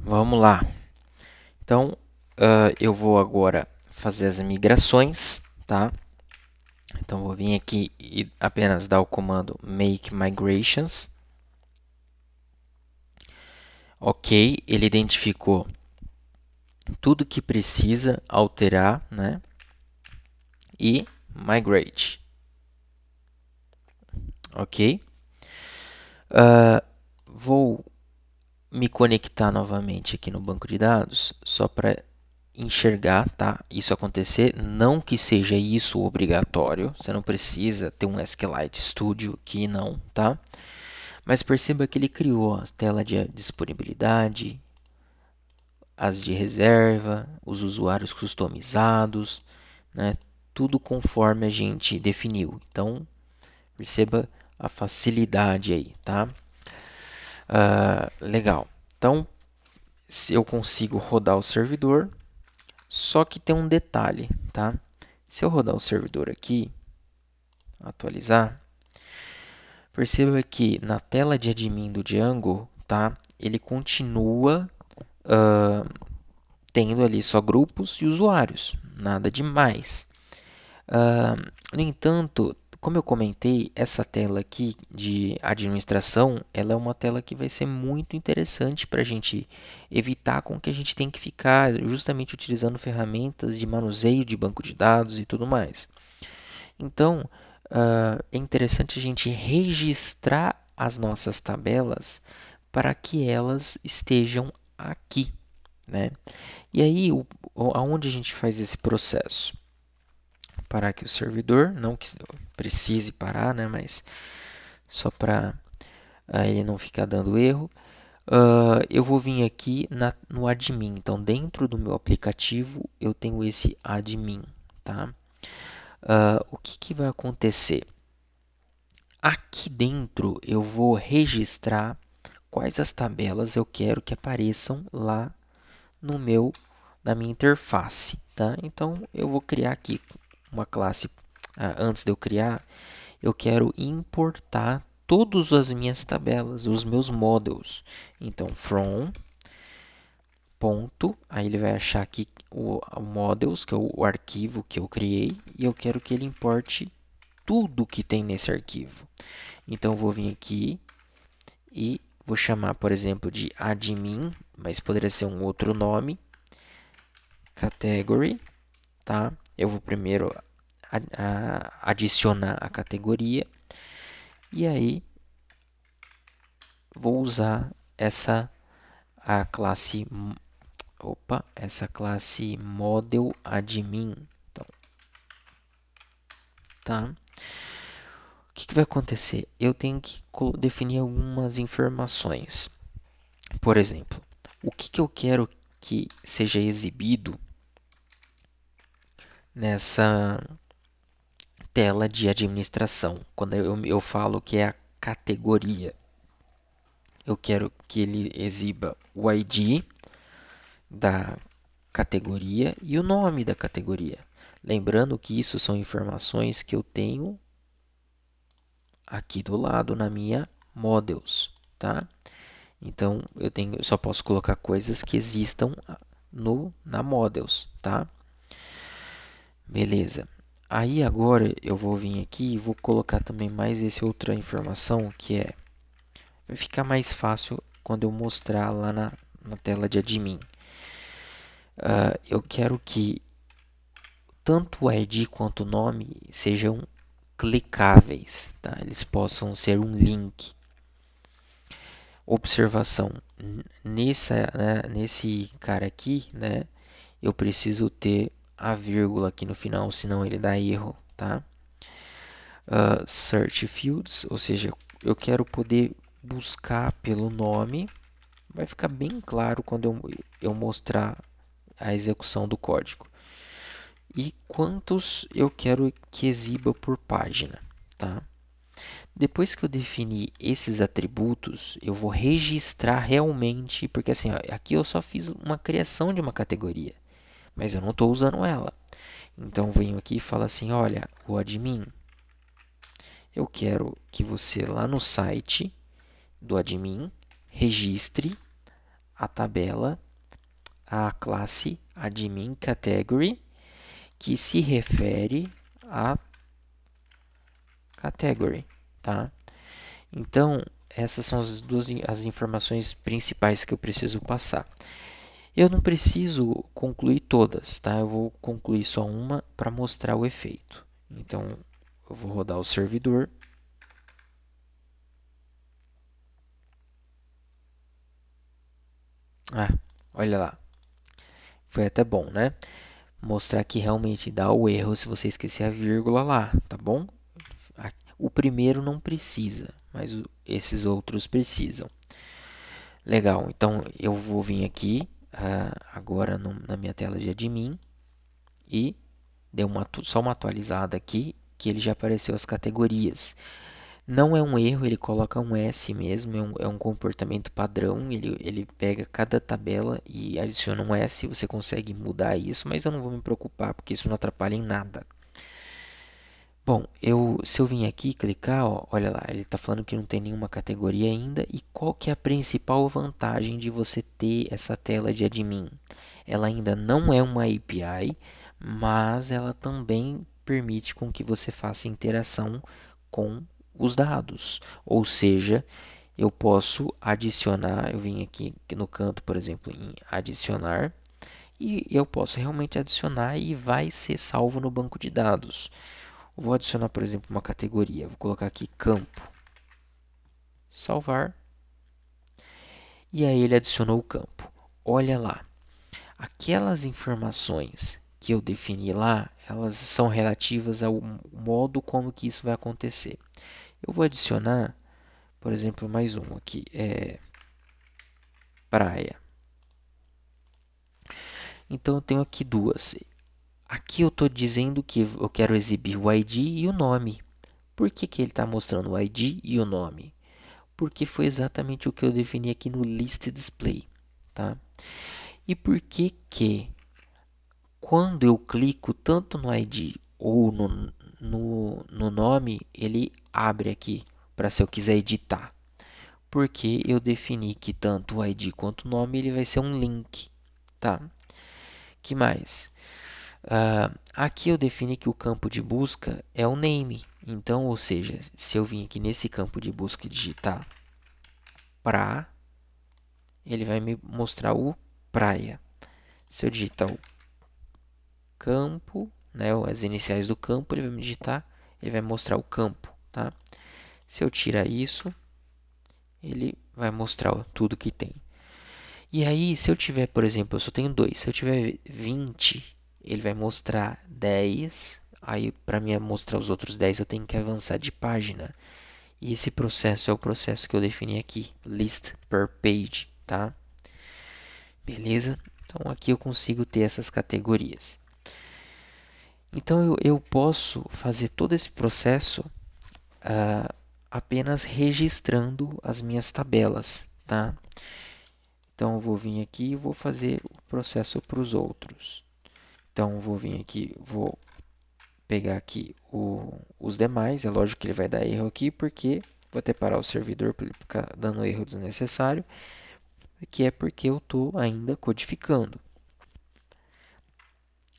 Vamos lá. Então, eu vou agora fazer as migrações, tá? Então, vou vir aqui e apenas dar o comando make migrations. Ok, ele identificou tudo que precisa alterar, né? E migrate. Ok. Vou me conectar novamente aqui no banco de dados, só para enxergar, tá? Isso acontecer, não que seja isso obrigatório, você não precisa ter um SQLite Studio aqui, não, tá? Mas perceba que ele criou a tela de disponibilidade, as de reserva, os usuários customizados, né? Tudo conforme a gente definiu. Então, perceba a facilidade aí, tá? Legal. Então, se eu consigo rodar o servidor, só que tem um detalhe, tá? Se eu rodar o servidor aqui, atualizar, perceba que na tela de admin do Django, tá? Ele continua tendo ali só grupos e usuários, nada demais. No entanto, como eu comentei, essa tela aqui de administração, ela é uma tela que vai ser muito interessante para a gente evitar com que a gente tenha que ficar justamente utilizando ferramentas de manuseio de banco de dados e tudo mais. Então, é interessante a gente registrar as nossas tabelas para que elas estejam aqui, né? E aí, aonde a gente faz esse processo? Parar aqui o servidor, não que eu precise parar, né? Mas só para ele não ficar dando erro. Eu vou vir aqui no admin. Então, dentro do meu aplicativo, eu tenho esse admin, tá? O que vai acontecer? Aqui dentro eu vou registrar quais as tabelas eu quero que apareçam lá no na minha interface, tá? Então eu vou criar aqui uma classe. Antes de eu criar, eu quero importar todas as minhas tabelas, os meus models. Então from ponto, aí ele vai achar aqui o models, que é o arquivo que eu criei, e eu quero que ele importe tudo que tem nesse arquivo. Então eu vou vir aqui e vou chamar, por exemplo, de admin, mas poderia ser um outro nome, category, tá? Eu vou primeiro adicionar a categoria e aí vou usar a classe essa classe model admin, então, tá? O que vai acontecer? Eu tenho que definir algumas informações. Por exemplo, o que eu quero que seja exibido nessa tela de administração. Quando eu falo que é a categoria, eu quero que ele exiba o ID da categoria e o nome da categoria. Lembrando que isso são informações que eu tenho aqui do lado na minha models, tá? Então eu só posso colocar coisas que existam na models, tá? Beleza. Aí agora eu vou vir aqui e vou colocar também mais essa outra informação que vai ficar mais fácil quando eu mostrar lá na tela de admin. Eu quero que tanto o ID quanto o nome sejam clicáveis, tá? Eles possam ser um link. Observação, nesse cara aqui, né, eu preciso ter a vírgula aqui no final, senão ele dá erro, tá? Search fields, ou seja, eu quero poder buscar pelo nome. Vai ficar bem claro quando eu mostrar a execução do código. E quantos eu quero que exiba por página, tá? Depois que eu definir esses atributos, eu vou registrar realmente, porque assim, ó, aqui eu só fiz uma criação de uma categoria, mas eu não estou usando ela. Então, eu venho aqui e falo assim, olha, o admin, eu quero que você lá no site do admin registre a tabela, a classe admin category, que se refere a category, tá? Então, essas são as informações principais que eu preciso passar. Eu não preciso concluir todas, tá? Eu vou concluir só uma para mostrar o efeito. Então, eu vou rodar o servidor. Ah, olha lá. Foi até bom, né? Mostrar que realmente dá o erro se você esquecer a vírgula lá, tá bom? O primeiro não precisa, mas esses outros precisam. Legal, então eu vou vir aqui agora na minha tela de admin e deu só uma atualizada aqui que ele já apareceu as categorias. Não é um erro, ele coloca um S mesmo, é um comportamento padrão. Ele pega cada tabela e adiciona um S. Você consegue mudar isso, mas eu não vou me preocupar porque isso não atrapalha em nada. Bom, se eu vim aqui clicar, ó, olha lá, ele está falando que não tem nenhuma categoria ainda. E qual que é a principal vantagem de você ter essa tela de admin? Ela ainda não é uma API, mas ela também permite com que você faça interação com os dados. Ou seja, eu posso adicionar, eu vim aqui no canto, por exemplo, em adicionar, e eu posso realmente adicionar e vai ser salvo no banco de dados. Eu vou adicionar, por exemplo, uma categoria. Vou colocar aqui campo. Salvar. E aí ele adicionou o campo. Olha lá. Aquelas informações que eu defini lá, elas são relativas ao modo como que isso vai acontecer. Eu vou adicionar, por exemplo, mais um aqui, praia. Então eu tenho aqui duas. Aqui eu estou dizendo que eu quero exibir o ID e o nome. Por que que ele está mostrando o ID e o nome? Porque foi exatamente o que eu defini aqui no list display, tá? E por que que quando eu clico tanto no ID ou no nome, ele abre aqui para se eu quiser editar? Porque eu defini que tanto o ID quanto o nome ele vai ser um link, tá? Que mais? Aqui eu defini que o campo de busca é o name. Então, ou seja, se eu vim aqui nesse campo de busca e digitar pra, ele vai me mostrar o praia. Se eu digitar o campo, né, as iniciais do campo, ele vai me digitar, ele vai mostrar o campo, tá? Se eu tirar isso, ele vai mostrar tudo que tem. E aí, se eu tiver, por exemplo, eu só tenho 2, se eu tiver 20, ele vai mostrar 10. Aí, para mim mostrar os outros 10, eu tenho que avançar de página. E esse processo é o processo que eu defini aqui, list per page, tá? Beleza? Então, aqui eu consigo ter essas categorias. Então, eu posso fazer todo esse processo apenas registrando as minhas tabelas, tá? Então, eu vou vir aqui e vou fazer o processo para os outros. Então, eu vou vir aqui, vou pegar aqui os demais. É lógico que ele vai dar erro aqui, porque vou até parar o servidor para ele ficar dando erro desnecessário, que é porque eu estou ainda codificando.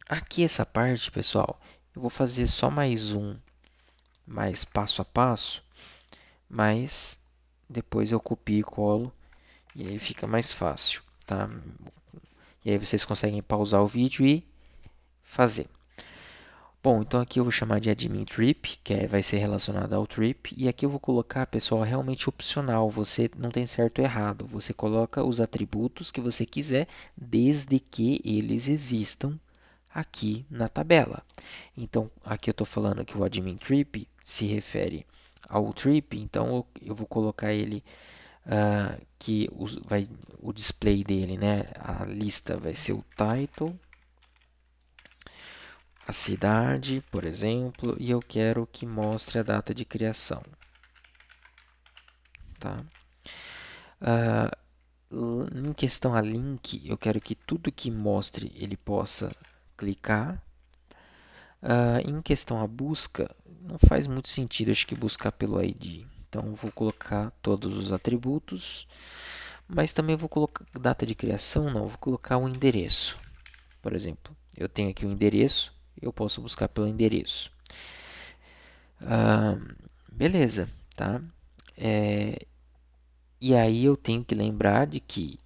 Aqui essa parte, pessoal, eu vou fazer só mais passo a passo, mas depois eu copio e colo e aí fica mais fácil, tá? E aí vocês conseguem pausar o vídeo e fazer. Bom, então aqui eu vou chamar de admin trip, vai ser relacionado ao trip, e aqui eu vou colocar, pessoal, realmente opcional, você não tem certo ou errado, você coloca os atributos que você quiser, desde que eles existam aqui na tabela. Então, aqui eu estou falando que o admin trip se refere ao trip, então eu vou colocar ele que o display dele, né, a lista vai ser o title, a cidade, por exemplo, e eu quero que mostre a data de criação, tá? Em questão a link, eu quero que tudo que mostre ele possa clicar. Em questão a busca, não faz muito sentido, acho que buscar pelo ID. Então, vou colocar todos os atributos. Mas também vou colocar data de criação, não, vou colocar o endereço. Por exemplo, eu tenho aqui o endereço, eu posso buscar pelo endereço. Ah, beleza, tá? E aí eu tenho que lembrar de que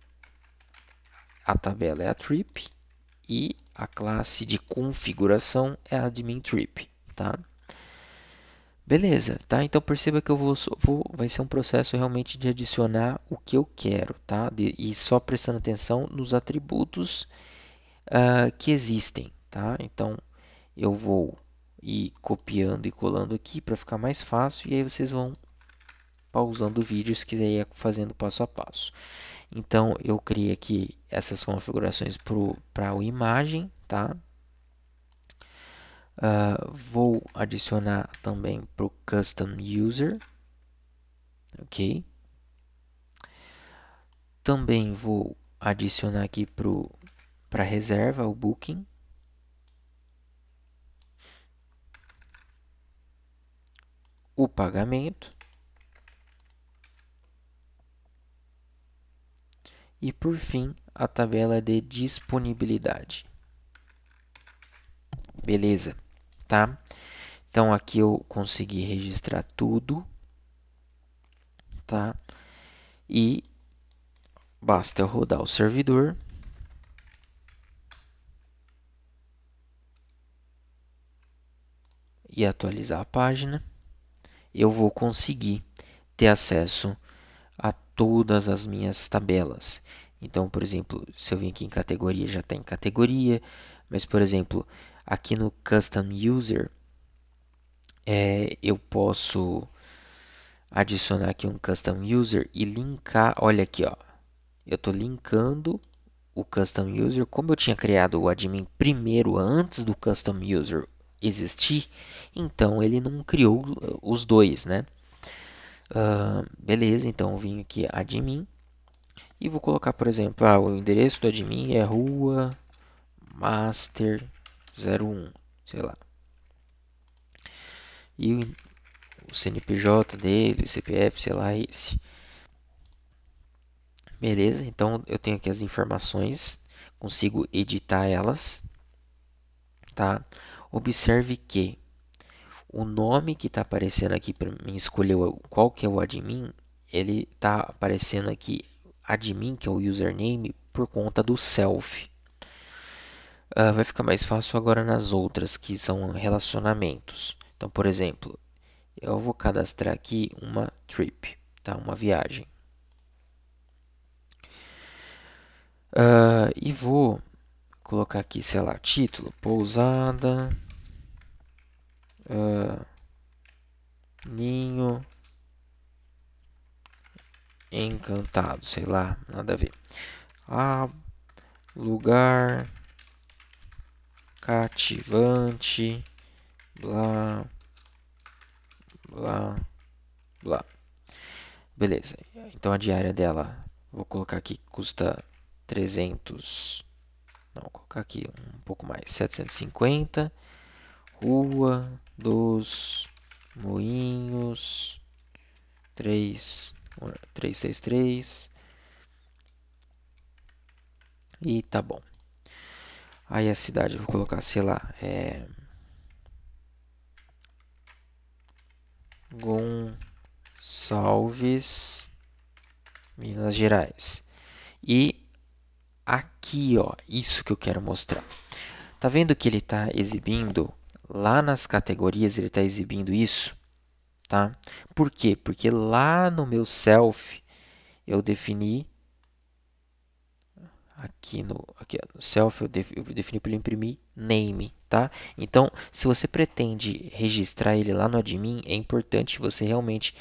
a tabela é a trip e a classe de configuração é a admin trip, tá? Beleza, tá? Então perceba que vai ser um processo realmente de adicionar o que eu quero, tá? E só prestando atenção nos atributos que existem, tá? Então eu vou ir copiando e colando aqui para ficar mais fácil e aí vocês vão pausando o vídeo se quiser ir fazendo passo a passo. Então eu criei aqui essas configurações para a imagem, tá? Vou adicionar também para o Custom User, ok? Também vou adicionar aqui para reserva, o Booking. O pagamento. E por fim, a tabela de disponibilidade. Beleza, tá? Então aqui eu consegui registrar tudo, tá? E basta eu rodar o servidor e atualizar a página. Eu vou conseguir ter acesso a todas as minhas tabelas. Então, por exemplo, se eu vim aqui em categoria, já está em categoria. Mas, por exemplo, aqui no Custom User, eu posso adicionar aqui um Custom User e linkar. Olha aqui, ó. Eu estou linkando o Custom User. Como eu tinha criado o admin primeiro, antes do Custom User existir, então ele não criou os dois, né? Beleza, então eu vim aqui admin e vou colocar, por exemplo, o endereço do admin é rua master 01, sei lá. E o CNPJ dele, CPF, sei lá, esse. Beleza, então eu tenho aqui as informações, consigo editar elas, tá? Observe que o nome que está aparecendo aqui para mim escolher qual que é o admin, ele está aparecendo aqui admin, que é o username, por conta do self. Vai ficar mais fácil agora nas outras, que são relacionamentos. Então, por exemplo, eu vou cadastrar aqui uma trip, tá? Uma viagem. E vou colocar aqui, sei lá, título, pousada, ninho, encantado, sei lá, nada a ver. Lugar cativante, blá, blá, blá. Beleza. Então a diária dela, vou colocar aqui que custa 300. Não, vou colocar aqui um pouco mais, 750. Rua dos Moinhos, 363. E tá bom. Aí a cidade, eu vou colocar, sei lá, Gonçalves, Minas Gerais. E aqui, ó, isso que eu quero mostrar. Tá vendo que ele está exibindo lá nas categorias, ele está exibindo isso, tá? Por quê? Porque lá no meu self eu defini aqui no self eu defini para ele imprimir name, tá? Então, se você pretende registrar ele lá no admin, é importante você realmente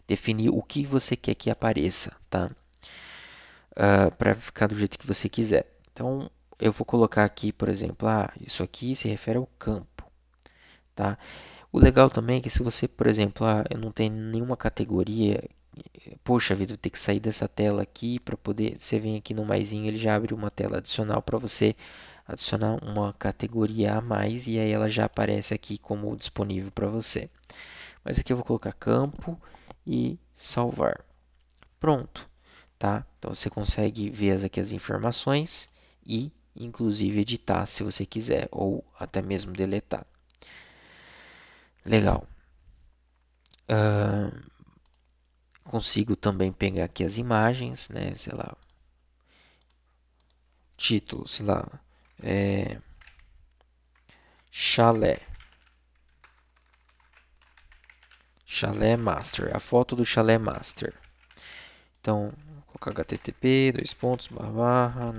definir o que você quer que apareça, tá? Para ficar do jeito que você quiser. Então, eu vou colocar aqui, por exemplo, isso aqui se refere ao campo, tá? O legal também é que se você, por exemplo, eu não tenho nenhuma categoria, poxa vida, eu tenho que sair dessa tela aqui para poder, você vem aqui no maisinho, ele já abre uma tela adicional para você adicionar uma categoria a mais e aí ela já aparece aqui como disponível para você. Mas aqui eu vou colocar campo e salvar. Pronto. tá? Então você consegue ver aqui as informações e inclusive editar se você quiser ou até mesmo deletar. Legal. Consigo também pegar aqui as imagens, né? Sei lá, título, sei lá, chalé, chalé master, a foto do chalé master. Então, vou colocar http, dois pontos, barra,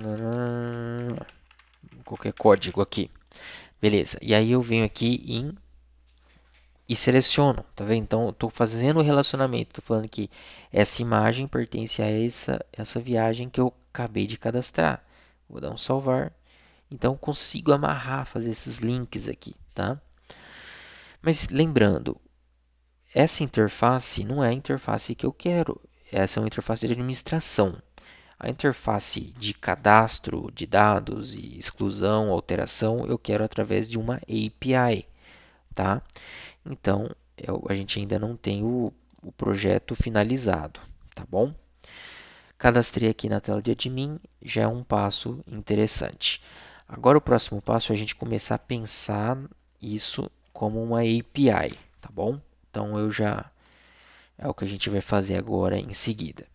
qualquer código aqui. Beleza. E aí eu venho aqui e seleciono, tá vendo? Então, eu estou fazendo o relacionamento. Estou falando que essa imagem pertence a essa viagem que eu acabei de cadastrar. Vou dar um salvar. Então, eu consigo amarrar, fazer esses links aqui, tá? Mas lembrando, essa interface não é a interface que eu quero. Essa é uma interface de administração. A interface de cadastro de dados e exclusão, alteração, eu quero através de uma API, tá? Então, a gente ainda não tem o projeto finalizado, tá bom? Cadastrei aqui na tela de admin, já é um passo interessante. Agora o próximo passo é a gente começar a pensar isso como uma API, tá bom? Então é o que a gente vai fazer agora em seguida.